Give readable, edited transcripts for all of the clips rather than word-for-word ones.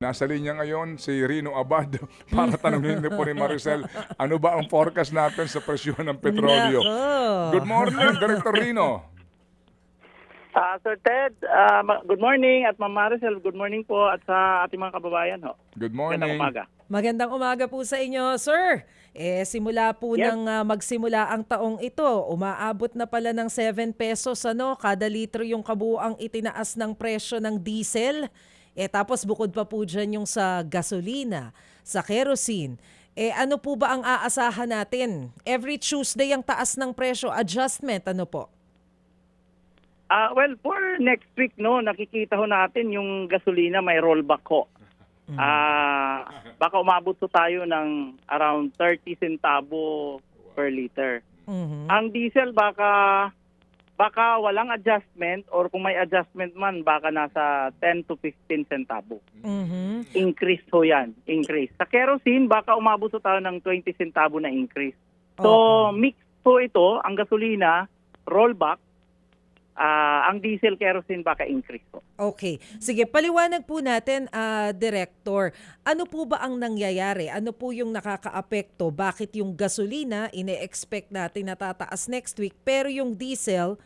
Nasa linya ngayon si Rino Abad para tanungin niyo po ni Maricel, ano ba ang forecast natin sa presyo ng petrolyo? Naku. Good morning, Director Rino. Sir Ted, good morning at Ma'am Maricel, good morning po at sa ating mga kababayan ho. Good Magandang morning. umaga. Magandang umaga po sa inyo, sir. Simula po Yes. ng magsimula ang taong ito, umaabot na pala ng 7 pesos kada litro yung kabuuang itinaas ng presyo ng diesel. Tapos bukod pa po dyan yung sa gasolina, sa kerosene. Ano po ba ang aasahan natin? Every Tuesday ang taas ng presyo, adjustment, ano po? Well, for next week, no, nakikita ho natin yung gasolina may rollback ho. Baka umabot ho tayo ng around 30 centavo per liter. Mhm. Ang diesel baka walang adjustment or kung may adjustment man baka nasa 10 to 15 centavo. Mhm. Increase ho yan, increase. Sa kerosene baka umabot ho tayo ng 20 centavo na increase. So Oo. mix po ito, ang gasolina, rollback, ang diesel kerosene baka increase po. Okay. Sige, paliwanag po natin, Director. Ano po ba ang nangyayari? Ano po yung nakakaapekto? Bakit yung gasolina, ine-expect natin na tataas next week, pero yung diesel,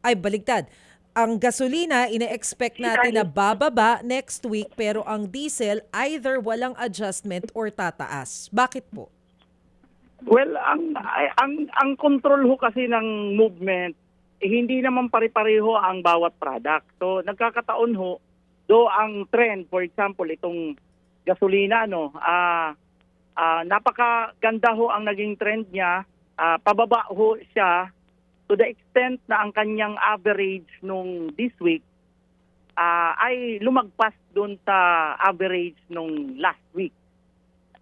ay baligtad. Ang gasolina, ine-expect natin na bababa next week, pero ang diesel, either walang adjustment or tataas. Bakit po? Well, ang control ho kasi ng movement hindi naman pare-pareho ang bawat product. So nagkakataon ho, do ang trend, for example, itong gasolina, napakaganda ho ang naging trend niya, pababa ho siya to the extent na ang kanyang average nung this week ay lumagpas doon sa average nung last week.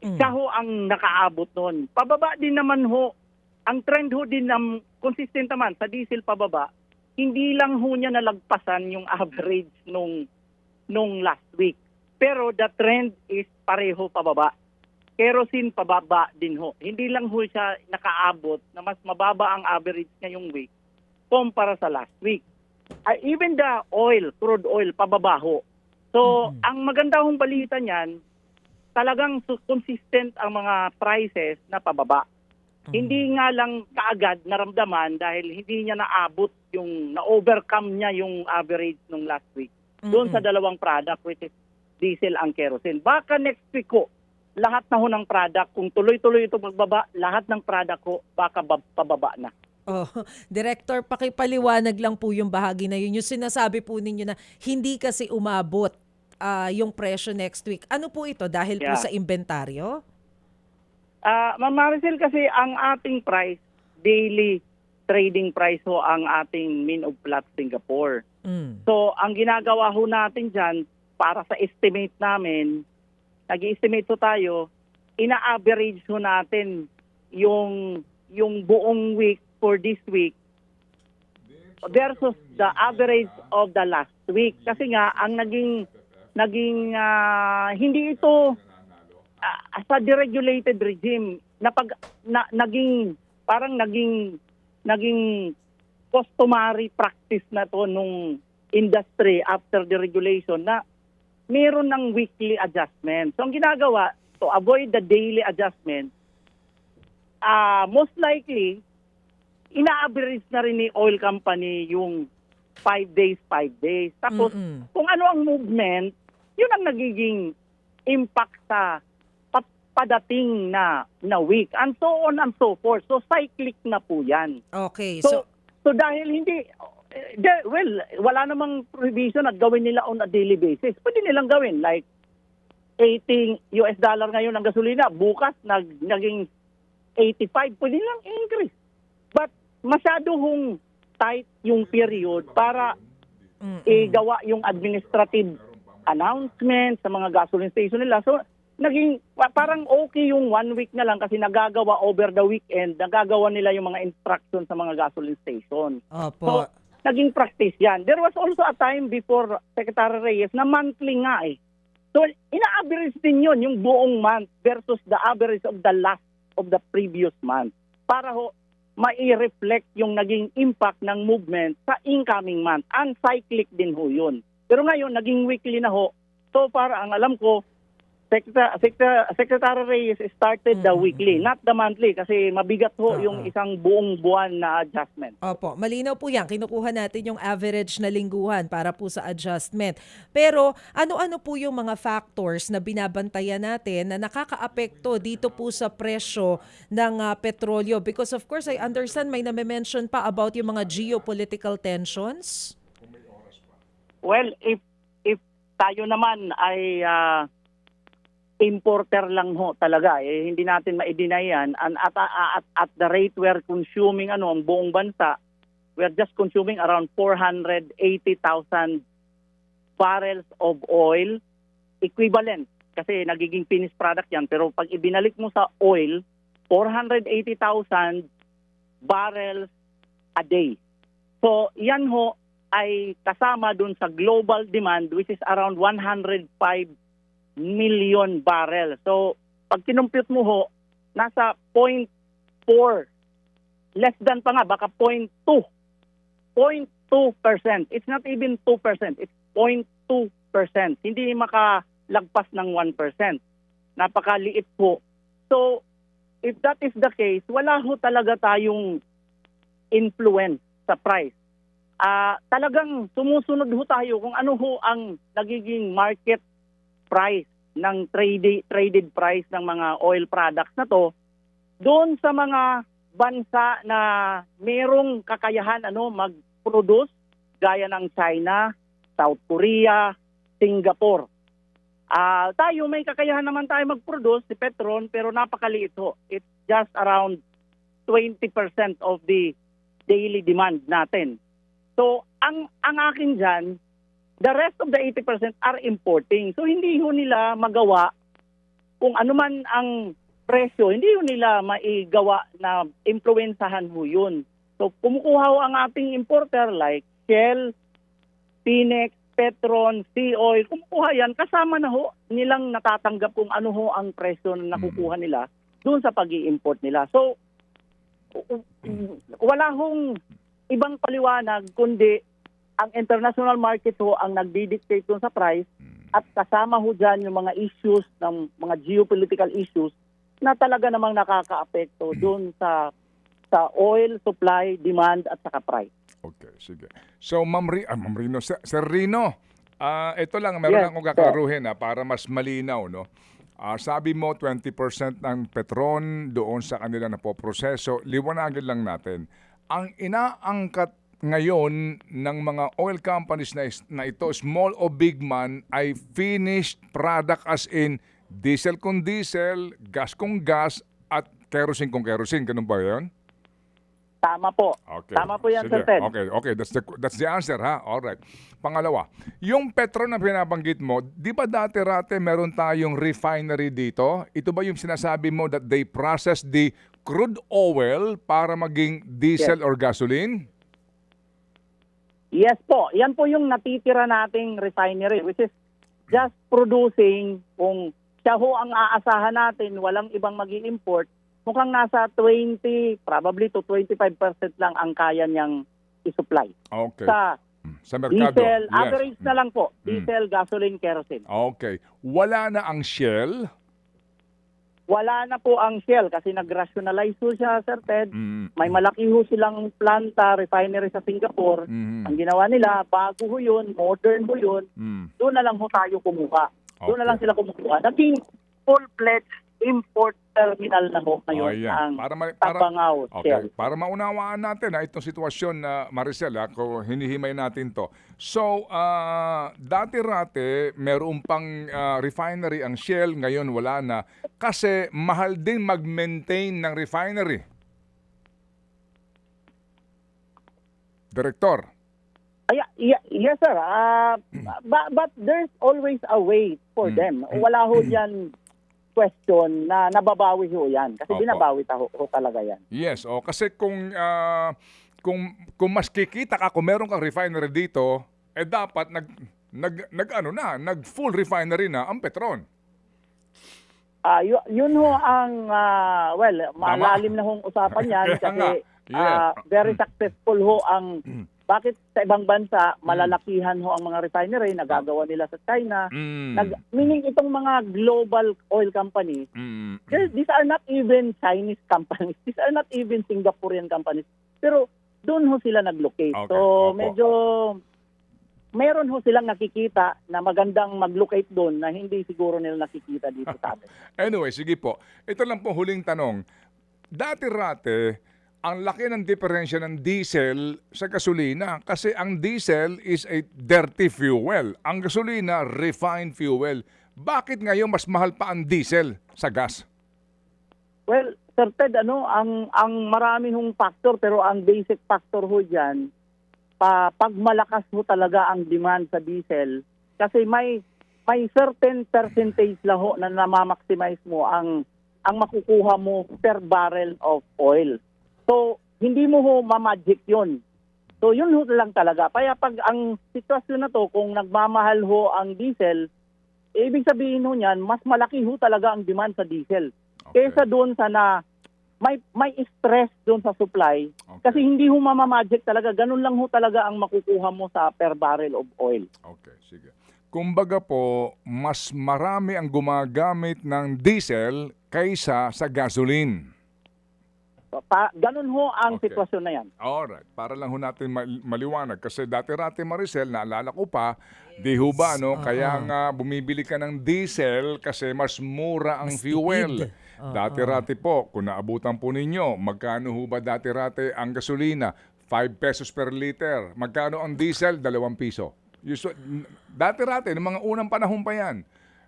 Siya ho ang nakaabot noon. Pababa din naman ho, ang trend ho din consistent naman sa diesel pababa, hindi lang ho niya nalagpasan yung average nung last week. Pero the trend is pareho pababa. Kerosene pababa din ho. Hindi lang ho siya nakaabot na mas mababa ang average ngayong week kumpara sa last week. Even the oil, crude oil, pababa ho. So, ang maganda hong balita niyan, talagang consistent ang mga prices na pababa. Hindi nga lang kaagad naramdaman dahil hindi niya naabot na-overcome niya yung average nung last week. Doon sa dalawang product which is diesel ang kerosene. Baka next week ko, lahat na ho ng product, kung tuloy-tuloy ito magbaba, lahat ng product ko baka pababa na. Oh, Director, pakipaliwanag lang po yung bahagi na yun. Yung sinasabi po ninyo na hindi kasi umabot yung presyo next week. Ano po ito? Dahil po Yeah. sa inventaryo? Ma'am Maricel, kasi ang ating price, daily trading price ho ang ating Min of Platts Singapore. So, ang ginagawa ho natin dyan, para sa estimate namin, nag-i-estimate ho tayo, ina-average ho natin yung buong week for this week versus the average of the last week. Kasi nga, ang naging hindi ito sa deregulated regime naging customary practice na to nung industry after the regulation na meron ng weekly adjustment. So ang ginagawa to avoid the daily adjustment, most likely ina-average na rin ni oil company yung 5 days. Tapos kung ano ang movement, yun ang nagiging impact sa padating na week and so on and so forth. So cyclic na po yan. Okay. So dahil wala namang provision at gawin nila on a daily basis. Pwede nilang gawin like $80 ngayon ang gasolina, bukas naging 85, pwede nilang increase. But masyado hong tight yung period para igawa yung administrative announcement sa mga gasoline station nila. So naging parang okay yung 1 week na lang kasi nagagawa over the weekend, nagagawa nila yung mga instructions sa mga gasoline station. Opo. So, naging practice yan. There was also a time before Secretary Reyes na monthly nga eh. So, ina-average din yun, yung buong month versus the average of the last of the previous month. Para ho, mai-reflect yung naging impact ng movement sa incoming month. Uncyclic din ho yun. Pero ngayon, naging weekly na ho. So far, ang alam ko, Secretary Reyes started the weekly, not the monthly kasi mabigat ho yung isang buong buwan na adjustment. Opo, malinaw po yan. Kinukuha natin yung average na lingguhan para po sa adjustment. Pero ano-ano po yung mga factors na binabantayan natin na nakakaapekto dito po sa presyo ng petrolyo? Because of course, I understand may name-mention pa about yung mga geopolitical tensions. Well, if tayo naman ay importer lang ho talaga, hindi natin ma-deny yan. And at the rate we're consuming ang buong bansa, we're just consuming around 480,000 barrels of oil equivalent. Kasi nagiging finished product yan. Pero pag ibinalik mo sa oil, 480,000 barrels a day. So yan ho ay kasama dun sa global demand which is around 105 million barrels. So, pag kinumpute mo ho, nasa 0.4, less than pa nga, baka 0.2%. It's not even 2%, it's 0.2%. Hindi makalagpas ng 1%. Napakaliit po. So, if that is the case, wala ho talaga tayong influence sa price. Talagang sumusunod ho tayo kung ano ho ang nagiging market price ng traded price ng mga oil products na to doon sa mga bansa na merong kakayahan mag-produce gaya ng China, South Korea, Singapore. Tayo may kakayahan naman tayo mag-produce si Petron pero napakaliit ho. It's just around 20% of the daily demand natin. So ang akin diyan, the rest of the 80% are importing. So hindi ho nila magawa kung ano man ang presyo, hindi ho nila maigawa na impluwensahan ho yun. So kumukuha ho ang ating importer like Shell, Pemex, Petron, Sea Oil, kumukuha yan, kasama na ho nilang natatanggap kung ano ho ang presyo na nakukuha nila doon sa pag-i-import nila. So wala hong ibang paliwanag kundi ang international market ho ang nagdi-dictate dun sa price at kasama ho dyan yung mga issues ng mga geopolitical issues na talaga namang nakakaapekto dun sa oil supply, demand at saka price. Okay, sige. So, Ma'am Rino, Sir Rino, ito lang, meron Yes, akong kakaruhin para mas malinaw, no? Sabi mo, 20% ng Petron doon sa kanila na poproseso. Liwanagin lang natin. Ang inaangkat ngayon ng mga oil companies na ito, small o big man, ay finished product as in diesel kung diesel, gas kung gas, at kerosene kung kerosene. Ganun ba yun? Tama po. Okay. Tama po yan, Sige. Sir Ted. Okay. That's the answer, ha? Alright. Pangalawa, yung Petron na pinabanggit mo, di ba dati-rate meron tayong refinery dito? Ito ba yung sinasabi mo that they process the crude oil para maging diesel or gasoline? Yes po. Yan po yung natitira nating refinery which is just producing, kung siya ho ang aasahan natin, walang ibang mag-i-import, mukhang nasa 20, probably to 25% lang ang kaya niyang i-supply. Okay. Sa merkado. Diesel, Yes. average na lang po. Diesel, gasoline, kerosene. Okay. Wala na ang Shell? Wala na po ang Shell kasi nag-rationalize ho siya, Sir Ted. Mm. May malaki ho silang planta, refinery sa Singapore. Mhm. Ang ginawa nila, bago ho yun, modern ho yun, doon na lang ho tayo kumuha. Doon na lang sila kumuha. Naging full-fledged import terminal na ho ngayon ang Tabangaw Shell. Okay. Para maunawaan natin itong sitwasyon na Maricel, kung hinihimay natin to. So, dati-rate, meron pang refinery ang Shell, ngayon wala na. Kasi mahal din mag-maintain ng refinery. Direktor. Yes, sir. But there's always a way for them. Wala ho dyan question na nababawi ho yan. Kasi Opo. binabawi ho talaga yan. Yes, kasi kung mas kikita ka kung meron kang refinery dito, dapat nag full refinery na ang Petron. Yun ho ang malalim na hong usapan yan Kaya kasi nga. Yeah. very successful ho ang Bakit sa ibang bansa, malalakihan ho ang mga refinery, nagagawa nila sa China. Meaning itong mga global oil companies, these are not even Chinese companies. These are not even Singaporean companies. Pero doon ho sila nag-locate. Okay, So opo. medyo meron ho silang nakikita na magandang mag-locate doon na hindi siguro nila nakikita dito sa atin. Anyway, sige po. Ito lang po huling tanong. Dati-rate, ang laki ng diferensya ng diesel sa gasolina kasi ang diesel is a dirty fuel. Ang gasolina, refined fuel. Bakit ngayon mas mahal pa ang diesel sa gas? Well, Sir Ted, ang marami hong factor pero ang basic factor ho diyan, pag malakas ho talaga ang demand sa diesel kasi may certain percentage lang ho na namamaximize mo ang makukuha mo per barrel of oil. So, hindi mo ho mamagic 'yon. So, yun ho lang talaga. Kaya pag ang sitwasyon na to, kung nagmamahal ho ang diesel, ibig sabihin ho niyan, mas malaki ho talaga ang demand sa diesel. Okay. Kesa doon sa na may stress doon sa supply kasi hindi ho mamamagic talaga. Ganun lang ho talaga ang makukuha mo sa per barrel of oil. Okay, sige. Kumbaga po, mas marami ang gumagamit ng diesel kaysa sa gasoline. Ganun ho ang Okay. sitwasyon na yan. Alright, para lang ho natin maliwanag kasi dati-rati Maricel, naalala ko pa, di ho ba kaya nga bumibili ka ng diesel kasi mas mura ang Mas fuel. tipid. Dati-rati po, kung naabutan po ninyo, magkano ho ba dati-rati ang gasolina? 5 pesos per liter. Magkano ang diesel? 2 piso. Dati-rati, ng mga unang panahon pa yan.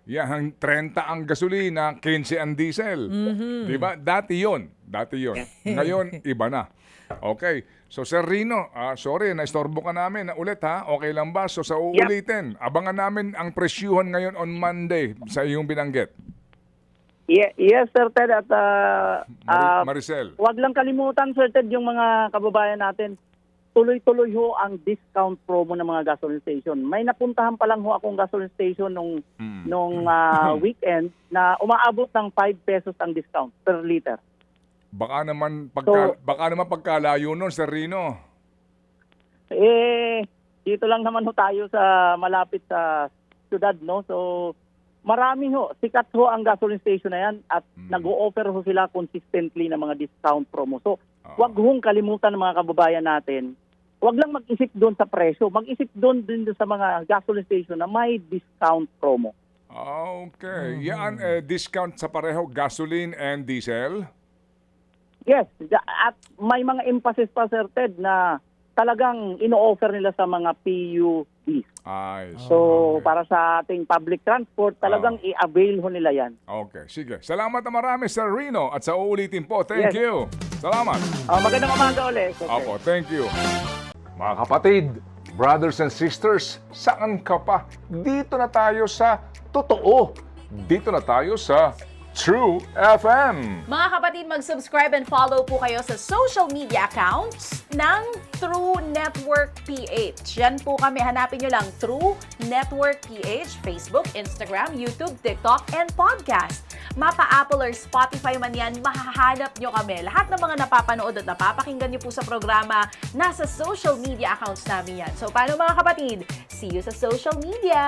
Yan, 30 ang gasolina, 15 ang diesel. Di ba? Dati yon. Ngayon, iba na. Okay. So, Sir Rino, sorry, naistorbo ka namin ulit ha. Okay lang ba? So, sa uulitin, abangan namin ang presyuhan ngayon on Monday sa iyong binanggit. Yes, Sir Ted. At Maricel. wag lang kalimutan, Sir Ted, yung mga kababayan natin. Tuloy-tuloy ho ang discount promo ng mga gasoline station. May napuntahan pa lang ho akong gasoline station nung weekend na umaabot ng 5 pesos ang discount per liter. Baka naman So- pagkalayo nun, Sir Rino. Dito lang naman ho tayo sa malapit sa syudad, no? So, marami ho. Sikat ho ang gasoline station na yan at nag-o-offer ho sila consistently ng mga discount promo. So, wag hong kalimutan ng mga kababayan natin. Wag lang mag-isip doon sa presyo. Mag-isip doon din sa mga gasoline station na may discount promo. Okay. Yan, discount sa pareho, gasoline and diesel? Yes. At may mga emphasis pa, Sir Ted, na talagang ino-offer nila sa mga PUVs. Ay, So, para sa ating public transport, talagang i-avail ho nila yan. okay, sige. Salamat na marami, Sir Rino. At sa uulitin po, thank Yes. you. Salamat. Magandang umaga ulit. Sir Ted. Opo, thank you. Mga kapatid, brothers and sisters, saan ka pa? Dito na tayo sa totoo. Dito na tayo sa True FM. Mga kapatid, mag-subscribe and follow po kayo sa social media accounts ng True Network PH. Yan po kami. Hanapin nyo lang True Network PH, Facebook, Instagram, YouTube, TikTok, and podcast. Mapa Apple or Spotify man yan, mahahanap nyo kami. Lahat ng mga napapanood at napapakinggan nyo po sa programa, nasa social media accounts namin yan. So, paano mga kapatid? See you sa social media!